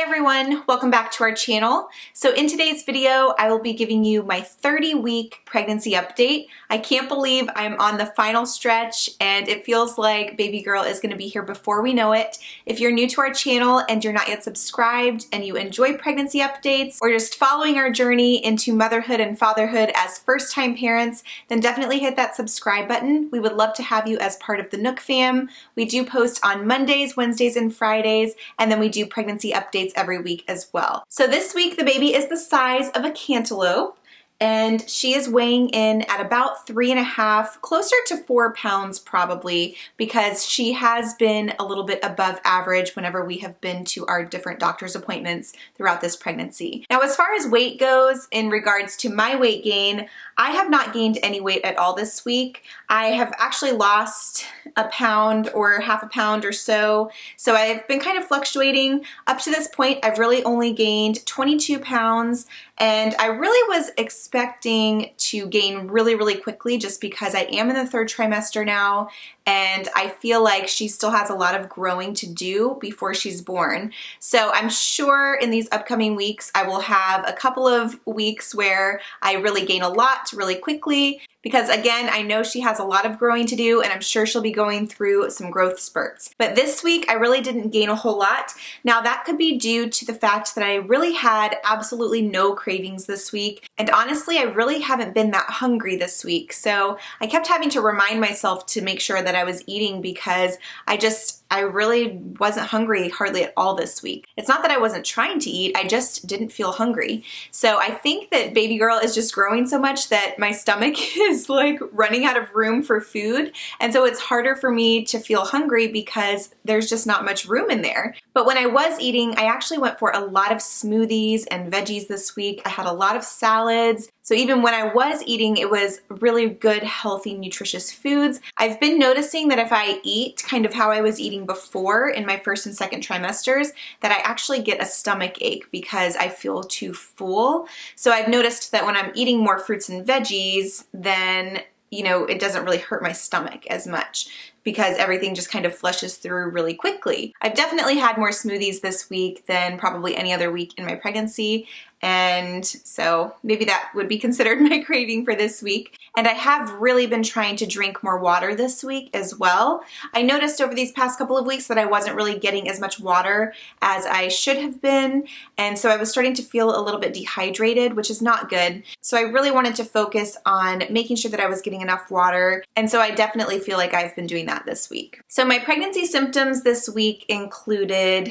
everyone, welcome back to our channel. So in today's video, I will be giving you my 30-week pregnancy update. I can't believe I'm on the final stretch and it feels like baby girl is gonna be here before we know it. If you're new to our channel and you're not yet subscribed and you enjoy pregnancy updates or just following our journey into motherhood and fatherhood as first-time parents, then definitely hit that subscribe button. We would love to have you as part of the Nook Fam. We do post on Mondays, Wednesdays, and Fridays, and then we do pregnancy updates every week as well. So this week the baby is the size of a cantaloupe and she is weighing in at about 3.5, closer to 4 pounds probably, because she has been a little bit above average whenever we have been to our different doctor's appointments throughout this pregnancy. Now, as far as weight goes, in regards to my weight gain, I have not gained any weight at all this week. I have actually lost a pound or half a pound or so. So I've been kind of fluctuating. Up to this point, I've really only gained 22 pounds, and I really was expecting to gain really quickly just because I am in the 3rd trimester now, and I feel like she still has a lot of growing to do before she's born. So I'm sure in these upcoming weeks I will have a couple of weeks where I really gain a lot really quickly, because again, I know she has a lot of growing to do and I'm sure she'll be going through some growth spurts. But this week I really didn't gain a whole lot. Now that could be due to the fact that I really had absolutely no cravings this week, and honestly I really haven't been that hungry this week. So I kept having to remind myself to make sure that I was eating because I really wasn't hungry hardly at all this week. It's not that I wasn't trying to eat, I just didn't feel hungry. So I think that baby girl is just growing so much that my stomach is like running out of room for food. And so it's harder for me to feel hungry because there's just not much room in there. But when I was eating, I actually went for a lot of smoothies and veggies this week. I had a lot of salads. So even when I was eating, it was really good, healthy, nutritious foods. I've been noticing that if I eat kind of how I was eating before in my 1st and 2nd trimesters, that I actually get a stomach ache because I feel too full. So I've noticed that when I'm eating more fruits and veggies, then it doesn't really hurt my stomach as much because everything just kind of flushes through really quickly. I've definitely had more smoothies this week than probably any other week in my pregnancy, and so maybe that would be considered my craving for this week. And I have really been trying to drink more water this week as well. I noticed over these past couple of weeks that I wasn't really getting as much water as I should have been, and so I was starting to feel a little bit dehydrated, which is not good. So I really wanted to focus on making sure that I was getting enough water, and so I definitely feel like I've been doing that this week. So my pregnancy symptoms this week included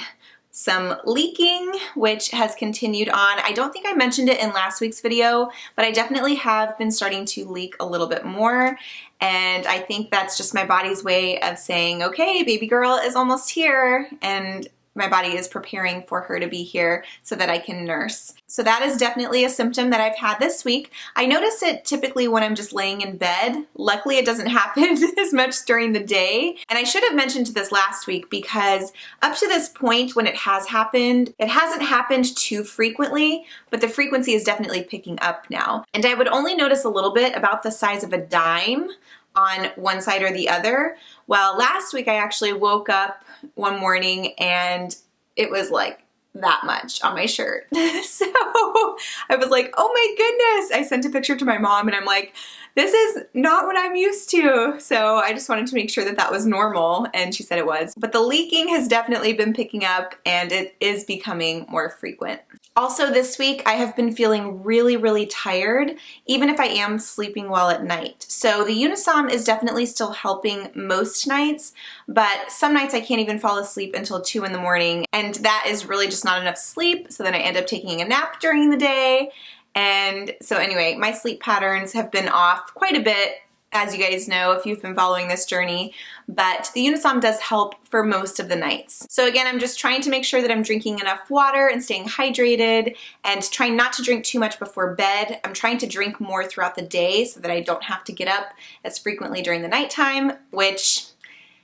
some leaking, which has continued on. I don't think I mentioned it in last week's video, but I definitely have been starting to leak a little bit more. And I think that's just my body's way of saying, okay, baby girl is almost here. And my body is preparing for her to be here so that I can nurse. So that is definitely a symptom that I've had this week. I notice it typically when I'm just laying in bed. Luckily, it doesn't happen as much during the day. And I should have mentioned this last week because up to this point when it has happened, it hasn't happened too frequently, but the frequency is definitely picking up now. And I would only notice a little bit about the size of a dime on one side or the other. Well, last week I actually woke up one morning and it was like that much on my shirt. So I was like, oh my goodness. I sent a picture to my mom and I'm like, this is not what I'm used to. So I just wanted to make sure that that was normal, and she said it was. But the leaking has definitely been picking up and it is becoming more frequent. Also this week, I have been feeling really tired, even if I am sleeping well at night. So the Unisom is definitely still helping most nights, but some nights I can't even fall asleep until 2 in the morning, and that is really just not enough sleep, so then I end up taking a nap during the day. And so anyway, my sleep patterns have been off quite a bit, as you guys know if you've been following this journey, but the Unisom does help for most of the nights. So again, I'm just trying to make sure that I'm drinking enough water and staying hydrated and trying not to drink too much before bed. I'm trying to drink more throughout the day so that I don't have to get up as frequently during the nighttime, which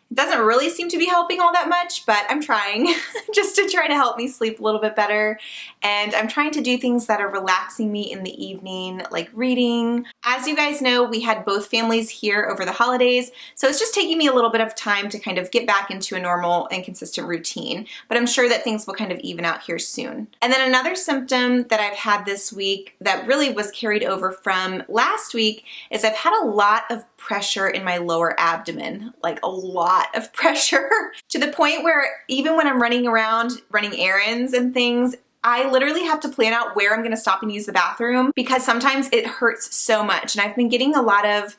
It doesn't really seem to be helping all that much, but I'm trying just to try to help me sleep a little bit better. And I'm trying to do things that are relaxing me in the evening, like reading. As you guys know, we had both families here over the holidays, so it's just taking me a little bit of time to kind of get back into a normal and consistent routine, but I'm sure that things will kind of even out here soon. And then another symptom that I've had this week that really was carried over from last week is I've had a lot of pressure in my lower abdomen, like a lot of pressure, to the point where even when I'm running around running errands and things, I literally have to plan out where I'm gonna stop and use the bathroom because sometimes it hurts so much. And I've been getting a lot of,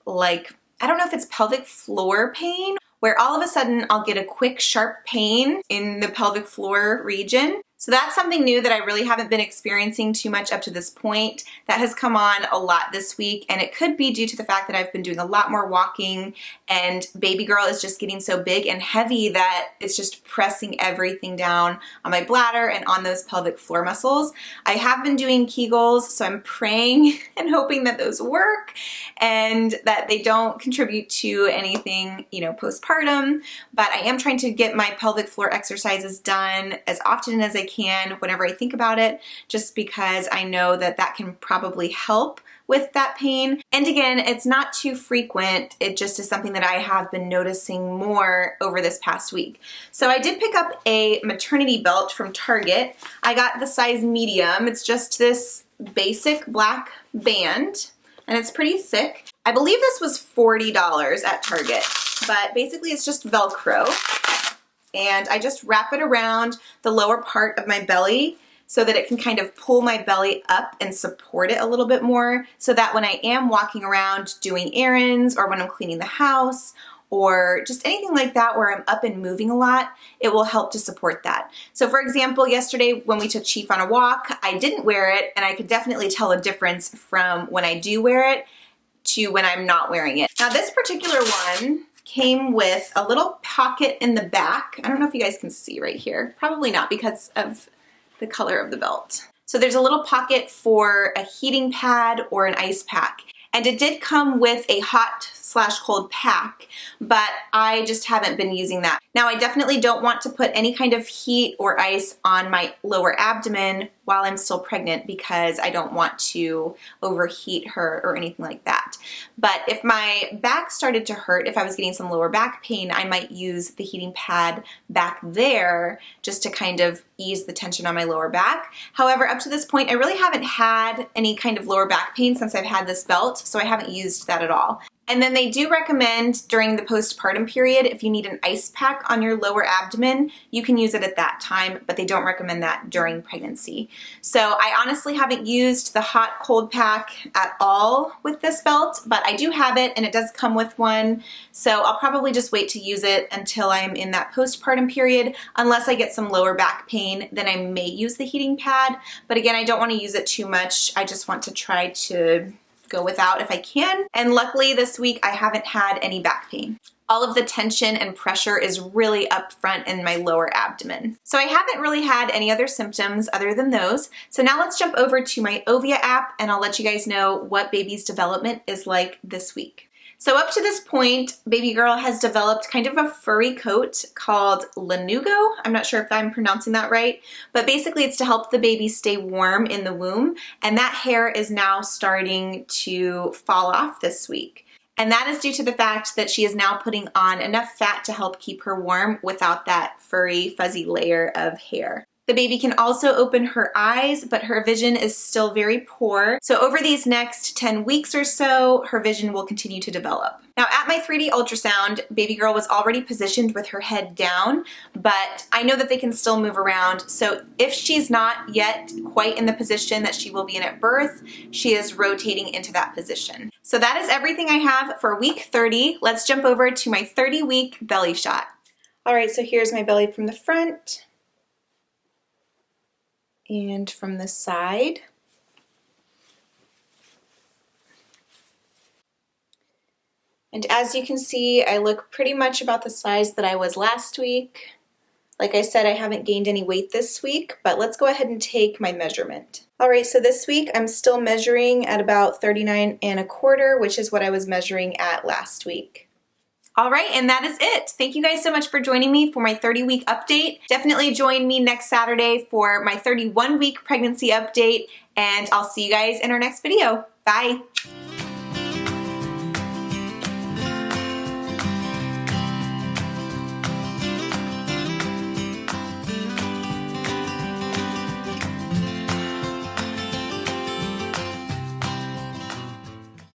like, I don't know if it's pelvic floor pain, where all of a sudden I'll get a quick sharp pain in the pelvic floor region. So that's something new that I really haven't been experiencing too much up to this point. That has come on a lot this week, and it could be due to the fact that I've been doing a lot more walking and baby girl is just getting so big and heavy that it's just pressing everything down on my bladder and on those pelvic floor muscles. I have been doing Kegels, so I'm praying and hoping that those work and that they don't contribute to anything, you know, postpartum, but I am trying to get my pelvic floor exercises done as often as I can whenever I think about it, just because I know that that can probably help with that pain. And again, it's not too frequent. It just is something that I have been noticing more over this past week. So I did pick up a maternity belt from Target. I got the size medium. It's just this basic black band and it's pretty thick. I believe this was $40 at Target, but basically it's just Velcro. And I just wrap it around the lower part of my belly so that it can kind of pull my belly up and support it a little bit more, so that when I am walking around doing errands or when I'm cleaning the house or just anything like that where I'm up and moving a lot, it will help to support that. So for example, yesterday when we took Chief on a walk, I didn't wear it, and I could definitely tell a difference from when I do wear it to when I'm not wearing it. Now this particular one came with a little pocket in the back. I don't know if you guys can see right here. Probably not because of the color of the belt. So there's a little pocket for a heating pad or an ice pack. And it did come with a hot/cold pack, but I just haven't been using that. Now I definitely don't want to put any kind of heat or ice on my lower abdomen while I'm still pregnant because I don't want to overheat her or anything like that. But if my back started to hurt, if I was getting some lower back pain, I might use the heating pad back there just to kind of ease the tension on my lower back. However, up to this point, I really haven't had any kind of lower back pain since I've had this belt, so I haven't used that at all. And then they do recommend during the postpartum period, if you need an ice pack on your lower abdomen, you can use it at that time, but they don't recommend that during pregnancy. So I honestly haven't used the hot cold pack at all with this belt, but I do have it and it does come with one. So I'll probably just wait to use it until I'm in that postpartum period. Unless I get some lower back pain, then I may use the heating pad. But again, I don't want to use it too much. I just want to try to go without if I can. And luckily this week I haven't had any back pain. All of the tension and pressure is really up front in my lower abdomen. So I haven't really had any other symptoms other than those. So now let's jump over to my Ovia app and I'll let you guys know what baby's development is like this week. So up to this point, baby girl has developed kind of a furry coat called Lanugo. I'm not sure if I'm pronouncing that right, but basically it's to help the baby stay warm in the womb, and that hair is now starting to fall off this week. And that is due to the fact that she is now putting on enough fat to help keep her warm without that furry, fuzzy layer of hair. The baby can also open her eyes, but her vision is still very poor. So over these next 10 weeks or so, her vision will continue to develop. Now at my 3D ultrasound, baby girl was already positioned with her head down, but I know that they can still move around. So if she's not yet quite in the position that she will be in at birth, she is rotating into that position. So that is everything I have for week 30. Let's jump over to my 30-week belly shot. All right, so here's my belly from the front and from the side. And as you can see, I look pretty much about the size that I was last week. Like I said, I haven't gained any weight this week, but let's go ahead and take my measurement. All right, so this week I'm still measuring at about 39 1/4, which is what I was measuring at last week. All right, and that is it. Thank you guys so much for joining me for my 30-week update. Definitely join me next Saturday for my 31-week pregnancy update, and I'll see you guys in our next video. Bye.